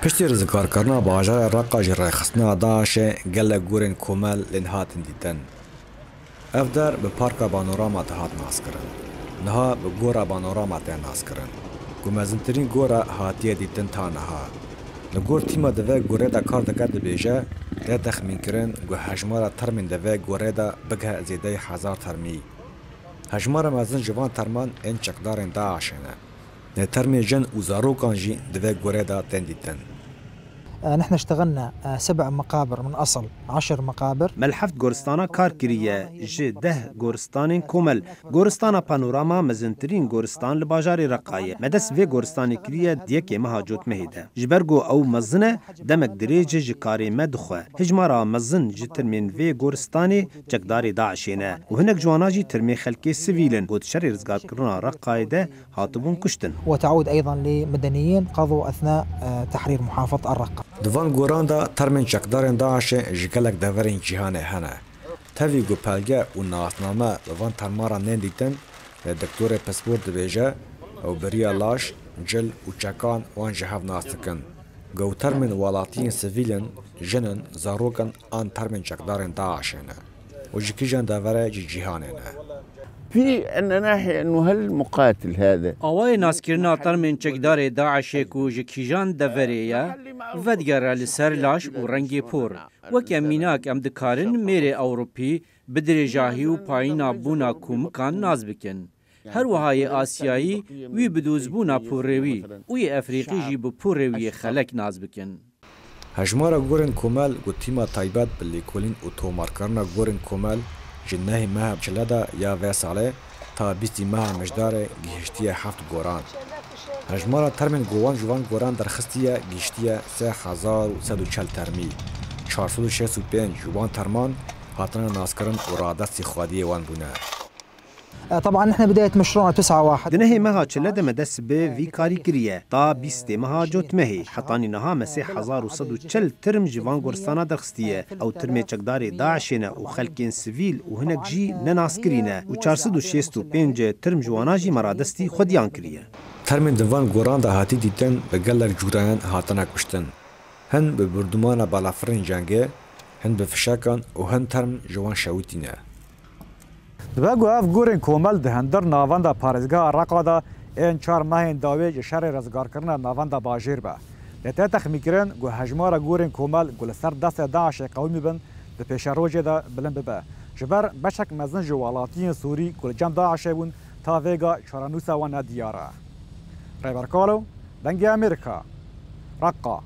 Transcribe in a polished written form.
پشتی رزگارکارنا باجار رقا جی رخصتنا داعش گله گورین کومل لین هاتن دیدن. اف در به پارکا بانوراما هات ناس کرن. نها به گورا بانوراما ته ناس کرن. گمزنترین گورا هاتیه دیدن تا نها. لگور تیما دوه گوره دا کار دکرد بیجه ده تخمین کرن گو هجمارا ترمین دوه گوره دا بگه زیده 1000 ترمی. هجمارا مزن جوان ترمان این چکدارن داعشنه. نترمي جن وزاروكان جي دفاع غوريدا تنديتن. نحن اشتغلنا 7 مقابر من أصل 10 مقابر. ملحفت گورستانا کار کریه جه 10 گورستان کومل گورستانا پانوراما مزنترین گورستان لباجاری رقایه مدس وی گورستانی کریه دیگه مهاجوت مهیده جبرگو او مزنه دمک دریجه جکاری مدخوه هجمارا مزن جه ترمین وی گورستانی جکداری داعشینه و هنک جوانا جی ترمی خلکی سویلن بود شری رزگار کرنا رقایه ده هاتبون کشتن وتعود أيضا لمدنيين قضوا أثناء تحرير محافظة الرقة. دوان گوران دا ترمین چکدارن داعش جکلک دورین جهان هنه. تاوی گو پلگه و ناسنامه دوان ترمارا نندیتن دکتور پسپورت بیجه او بریا لاش جل و چکان وان جهاv ناستکن. گو ترمین والاتین سویلن جنن زاروکن آن ترمین چکدارن داعشنه و جکی جان دوره جهانه. في أن ناحية أنه هل مقاتل هذا أوای ناسکرنا ترمین چکدار داعش کو جکیجان دوریا ودگر لسر لاش و رنگی پور وکی میناک ام دکارن میره اوروپی بدرجاهی و پایینا بونا کومکان ناز بکن هر وهای آسیایی وی بدوز بونا پوروی وی افریقی جی بپوروی خلک ناز بکن هجمارا گورن کومل و تیما تایبت بلیکولین و تومارکارنا گورن کومل جنه ماه بچلده یا و ساله تا 20 ماه مجدار گیشتیه 7 گوران. هجمارا ترمین گوان جوان گوران درخستیه گیشتیه 3140 ترمی. 465 جوان ترمان هاتنا ناسکرن و رادستی خوادی وان بونه. طبعا نحن بداية مشروعنا 9/1 دنه مها چلده مدس به وی کاری کریه تا 20 مها جوت مهی حتانی نها مسیح 1140 ترم جوان گورستانا درخستیه او ترم چکداری داعشینه و خلکین سویل و هنک جی نناس کرینه و 465 ترم جوانا جی مرادستی خودیان کریه ترمین دوان گوران دا هاتی دیتن به گلک جوران هاتنا کشتن هن به بردمان بالافرین جنگه هن به فشاکان و هن ترم جوان شویتینه دبگو اف گورن کومل دهندر ناواندا پارزگاه رقا دا این 4 ماهین داوی شر رزگار کرنا ناواندا باجیر با لته تخمیکرن گو هجمارا گورن کومل گل سر دست داعش قومی بن به پیش روجه دا بلن ببه جبر بشک مزن جوالاتین سوری گل جام داعش بون تا ویگا چورانوسا و ندیارا ریبرکالو دنگی امریکا رقا